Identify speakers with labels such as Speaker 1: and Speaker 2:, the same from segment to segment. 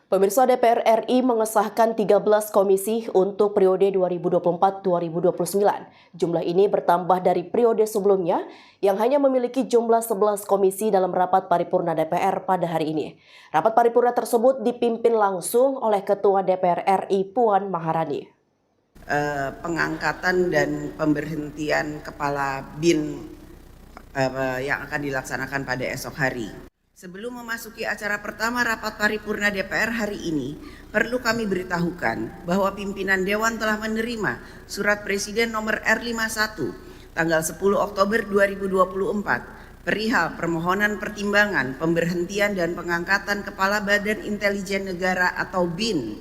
Speaker 1: Pemirsa, DPR RI mengesahkan 13 komisi untuk periode 2024-2029. Jumlah ini bertambah dari periode sebelumnya yang hanya memiliki jumlah 11 komisi dalam rapat paripurna DPR pada hari ini. Rapat paripurna tersebut dipimpin langsung oleh Ketua DPR RI Puan Maharani.
Speaker 2: Pengangkatan dan pemberhentian Kepala BIN yang akan dilaksanakan pada esok hari. Sebelum memasuki acara pertama rapat paripurna DPR hari ini, perlu kami beritahukan bahwa pimpinan Dewan telah menerima Surat Presiden nomor R51 tanggal 10 Oktober 2024 perihal permohonan pertimbangan pemberhentian dan pengangkatan Kepala Badan Intelijen Negara atau BIN.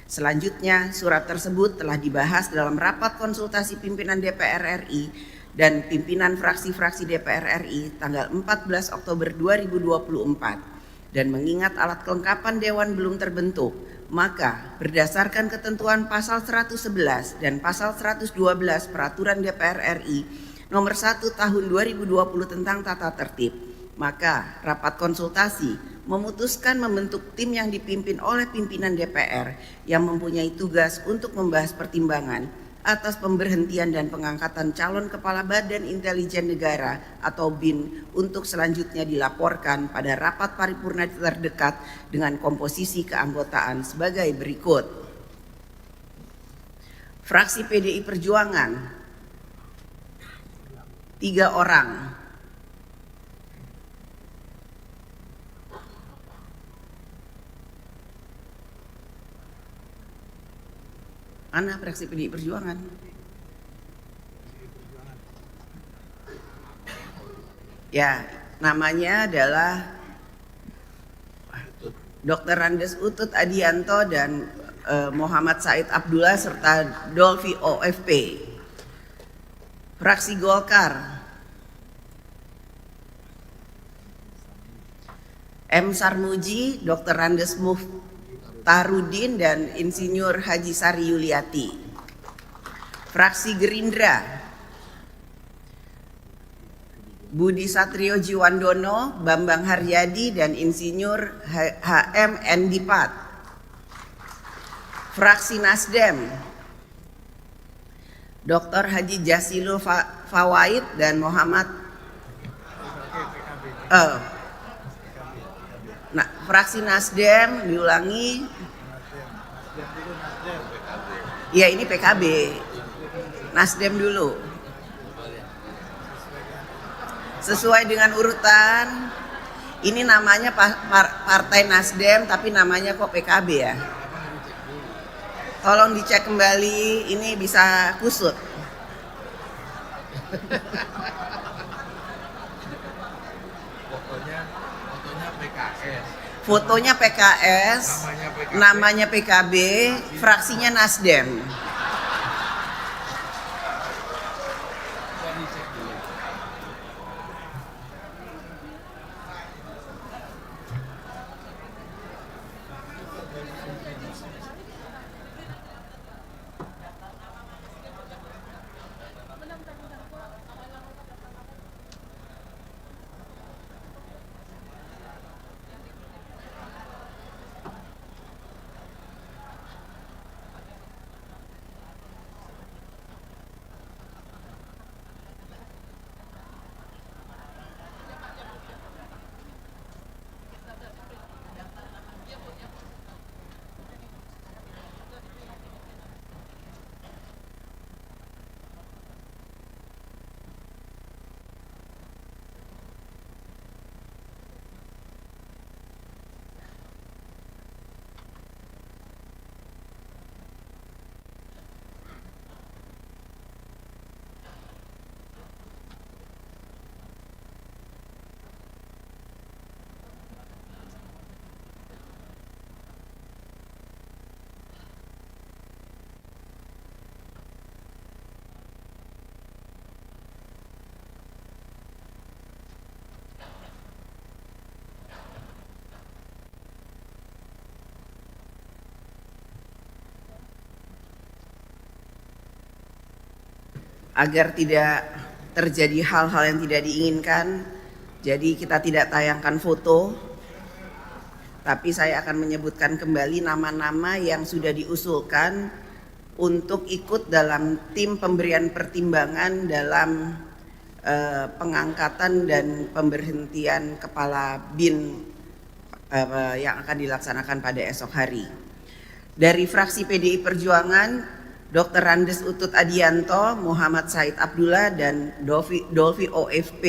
Speaker 2: Selanjutnya, surat tersebut telah dibahas dalam rapat konsultasi pimpinan DPR RI dan pimpinan fraksi-fraksi DPR RI tanggal 14 Oktober 2024. Dan mengingat alat kelengkapan Dewan belum terbentuk, maka berdasarkan ketentuan pasal 111 dan pasal 112 Peraturan DPR RI nomor 1 tahun 2020 tentang tata tertib, maka rapat konsultasi memutuskan membentuk tim yang dipimpin oleh pimpinan DPR yang mempunyai tugas untuk membahas pertimbangan atas pemberhentian dan pengangkatan calon Kepala Badan Intelijen Negara atau BIN untuk selanjutnya dilaporkan pada rapat paripurna terdekat dengan komposisi keanggotaan sebagai berikut. Fraksi PDI Perjuangan 3 orang. Mana fraksi PDI Perjuangan? Ya, namanya adalah Dr. Randes Utut Adianto dan Muhammad Said Abdullah serta Dolvi OFP. Fraksi Golkar M. Sarmuji, Dr. Randes Tarudin dan Insinyur Haji Sari Yuliati. Fraksi Gerindra Budi Satrio Jiwandono, Bambang Haryadi dan Insinyur HM Endipat. Fraksi Nasdem Dr. Haji Jasilul Fawaid dan Muhammad fraksi Nasdem diulangi. Ya, ini PKB. Nasdem dulu. Sesuai dengan urutan. Ini namanya Partai Nasdem tapi namanya kok PKB ya. Tolong dicek kembali, ini bisa kusut. Fotonya PKS, namanya PKB, fraksinya Nasdem. Agar tidak terjadi hal-hal yang tidak diinginkan, jadi kita tidak tayangkan foto, tapi saya akan menyebutkan kembali nama-nama yang sudah diusulkan untuk ikut dalam tim pemberian pertimbangan dalam pengangkatan dan pemberhentian kepala BIN yang akan dilaksanakan pada esok hari. Dari fraksi PDI Perjuangan, Dr. Randes Utut Adianto, Muhammad Said Abdullah, dan Dolfi OFP.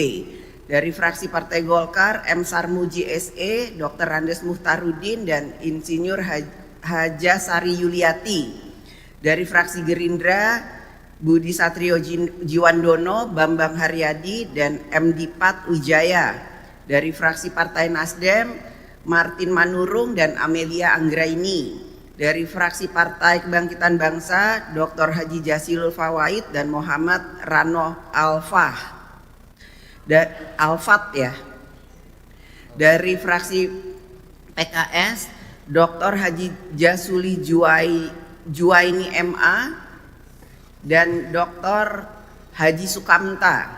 Speaker 2: Dari fraksi Partai Golkar, M. Sarmuji SE, Dr. Randes Muhtarudin, dan Insinyur Haja Sari Yuliati. Dari fraksi Gerindra, Budi Satrio Jiwandono, Bambang Haryadi, dan M. Dipat Wijaya. Dari fraksi Partai Nasdem, Martin Manurung dan Amelia Anggraini. Dari fraksi Partai Kebangkitan Bangsa, Dr. Haji Jasilul Fawaid dan Muhammad Rano Alfat ya. Dari fraksi PKS, Dr. Haji Jasuli Juwaini MA dan Dr. Haji Sukamta.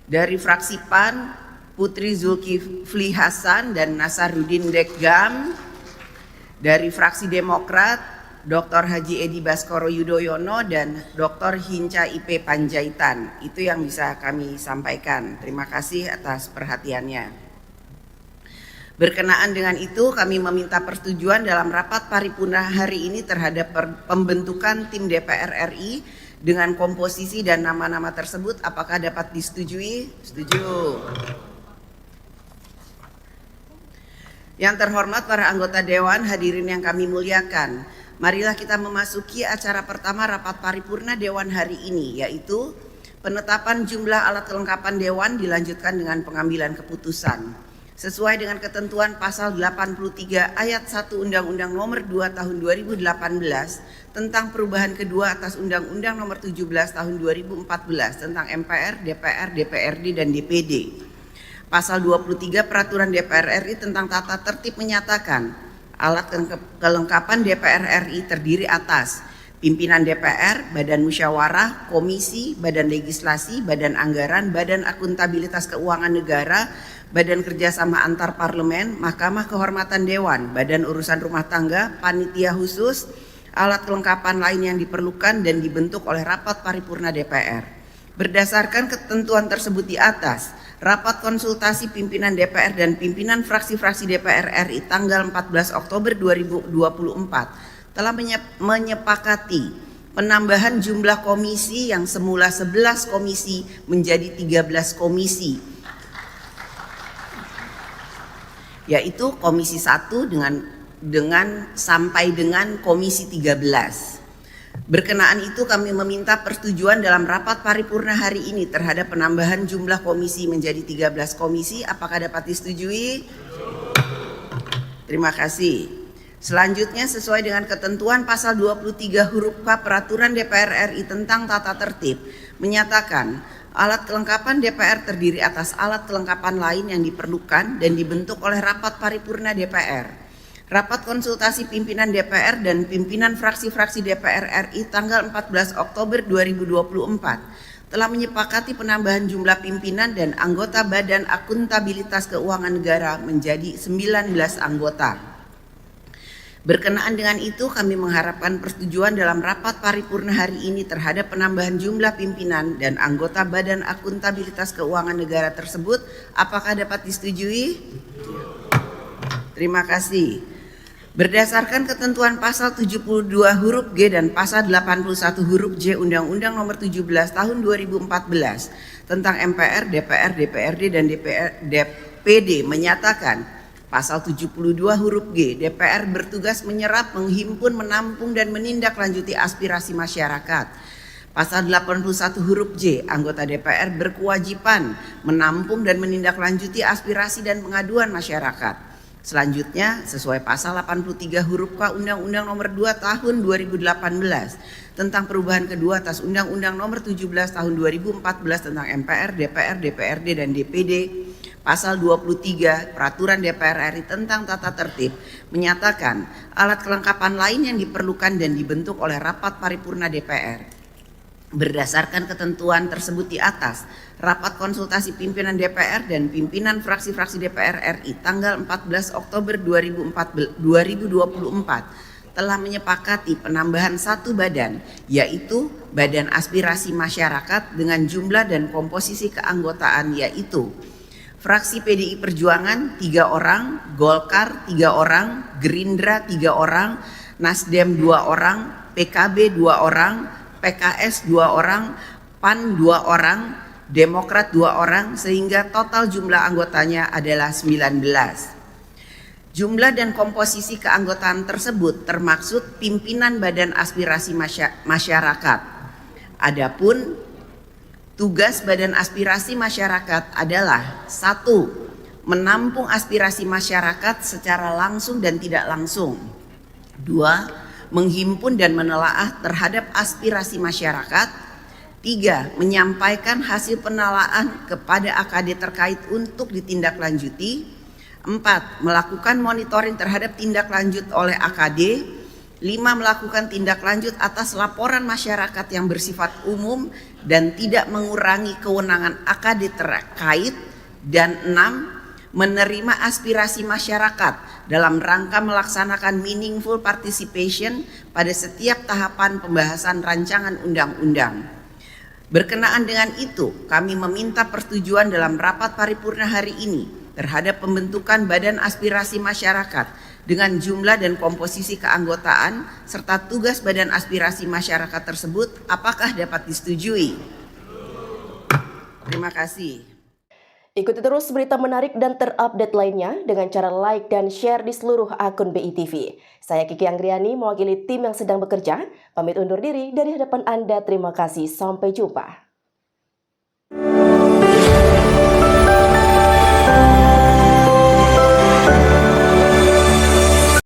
Speaker 2: Dari fraksi PAN, Putri Zulkifli Hasan dan Nasaruddin Dekgam. Dari fraksi Demokrat, Dr. Haji Edi Baskoro Yudhoyono dan Dr. Hinca IP Panjaitan. Itu yang bisa kami sampaikan. Terima kasih atas perhatiannya. Berkenaan dengan itu, kami meminta persetujuan dalam rapat paripurna hari ini terhadap pembentukan tim DPR RI dengan komposisi dan nama-nama tersebut. Apakah dapat disetujui? Setuju. Yang terhormat para anggota Dewan, hadirin yang kami muliakan, marilah kita memasuki acara pertama rapat paripurna Dewan hari ini, yaitu penetapan jumlah alat kelengkapan Dewan dilanjutkan dengan pengambilan keputusan. Sesuai dengan ketentuan pasal 83 ayat 1 Undang-Undang Nomor 2 Tahun 2018 tentang perubahan kedua atas Undang-Undang Nomor 17 Tahun 2014 tentang MPR, DPR, DPRD dan DPD. Pasal 23 Peraturan DPR RI tentang tata tertib menyatakan alat kelengkapan DPR RI terdiri atas pimpinan DPR, Badan Musyawarah, Komisi, Badan Legislasi, Badan Anggaran, Badan Akuntabilitas Keuangan Negara, Badan Kerjasama Antar Parlemen, Mahkamah Kehormatan Dewan, Badan Urusan Rumah Tangga, Panitia Khusus, alat kelengkapan lain yang diperlukan dan dibentuk oleh rapat paripurna DPR. Berdasarkan ketentuan tersebut di atas, rapat konsultasi pimpinan DPR dan pimpinan fraksi-fraksi DPR RI tanggal 14 Oktober 2024 telah menyepakati penambahan jumlah komisi yang semula 11 komisi menjadi 13 komisi, yaitu komisi 1 sampai dengan komisi 13. Berkenaan itu kami meminta persetujuan dalam rapat paripurna hari ini terhadap penambahan jumlah komisi menjadi 13 komisi. Apakah dapat disetujui? Terima kasih. Selanjutnya sesuai dengan ketentuan pasal 23 huruf K Peraturan DPR RI tentang tata tertib menyatakan alat kelengkapan DPR terdiri atas alat kelengkapan lain yang diperlukan dan dibentuk oleh rapat paripurna DPR. Rapat konsultasi pimpinan DPR dan pimpinan fraksi-fraksi DPR RI tanggal 14 Oktober 2024 telah menyepakati penambahan jumlah pimpinan dan anggota Badan Akuntabilitas Keuangan Negara menjadi 19 anggota. Berkenaan dengan itu, kami mengharapkan persetujuan dalam rapat paripurna hari ini terhadap penambahan jumlah pimpinan dan anggota Badan Akuntabilitas Keuangan Negara tersebut. Apakah dapat disetujui? Terima kasih. Berdasarkan ketentuan pasal 72 huruf G dan pasal 81 huruf J Undang-Undang Nomor 17 Tahun 2014 tentang MPR, DPR, DPRD dan DPD menyatakan pasal 72 huruf G, DPR bertugas menyerap, menghimpun, menampung dan menindaklanjuti aspirasi masyarakat. Pasal 81 huruf J, anggota DPR berkewajiban menampung dan menindaklanjuti aspirasi dan pengaduan masyarakat. Selanjutnya, sesuai pasal 83 huruf K Undang-Undang Nomor 2 Tahun 2018 tentang perubahan kedua atas Undang-Undang Nomor 17 Tahun 2014 tentang MPR, DPR, DPRD dan DPD, pasal 23 Peraturan DPR RI tentang tata tertib menyatakan alat kelengkapan lain yang diperlukan dan dibentuk oleh rapat paripurna DPR. Berdasarkan ketentuan tersebut di atas, rapat konsultasi pimpinan DPR dan pimpinan fraksi-fraksi DPR RI tanggal 14 Oktober 2024 telah menyepakati penambahan satu badan, yaitu Badan Aspirasi Masyarakat dengan jumlah dan komposisi keanggotaan yaitu fraksi PDI Perjuangan 3 orang, Golkar 3 orang, Gerindra 3 orang, Nasdem 2 orang, PKB 2 orang, PKS 2 orang, PAN 2 orang, Demokrat 2 orang, sehingga total jumlah anggotanya adalah 19. Jumlah dan komposisi keanggotaan tersebut termaksud pimpinan Badan Aspirasi Masyarakat. Adapun tugas Badan Aspirasi Masyarakat adalah 1. Menampung aspirasi masyarakat secara langsung dan tidak langsung. 2. Menghimpun dan menelaah terhadap aspirasi masyarakat. 3. Menyampaikan hasil penelaahan kepada AKD terkait untuk ditindaklanjuti. 4. Melakukan monitoring terhadap tindak lanjut oleh AKD. 5. Melakukan tindak lanjut atas laporan masyarakat yang bersifat umum dan tidak mengurangi kewenangan AKD terkait. Dan 6. Menerima aspirasi masyarakat dalam rangka melaksanakan meaningful participation pada setiap tahapan pembahasan rancangan undang-undang. Berkenaan dengan itu, kami meminta persetujuan dalam rapat paripurna hari ini terhadap pembentukan Badan Aspirasi Masyarakat dengan jumlah dan komposisi keanggotaan serta tugas Badan Aspirasi Masyarakat tersebut. Apakah dapat disetujui? Terima kasih.
Speaker 1: Ikuti terus berita menarik dan terupdate lainnya dengan cara like dan share di seluruh akun BITV. Saya Kiki Anggriani mewakili tim yang sedang bekerja, pamit undur diri dari hadapan Anda. Terima kasih, sampai jumpa.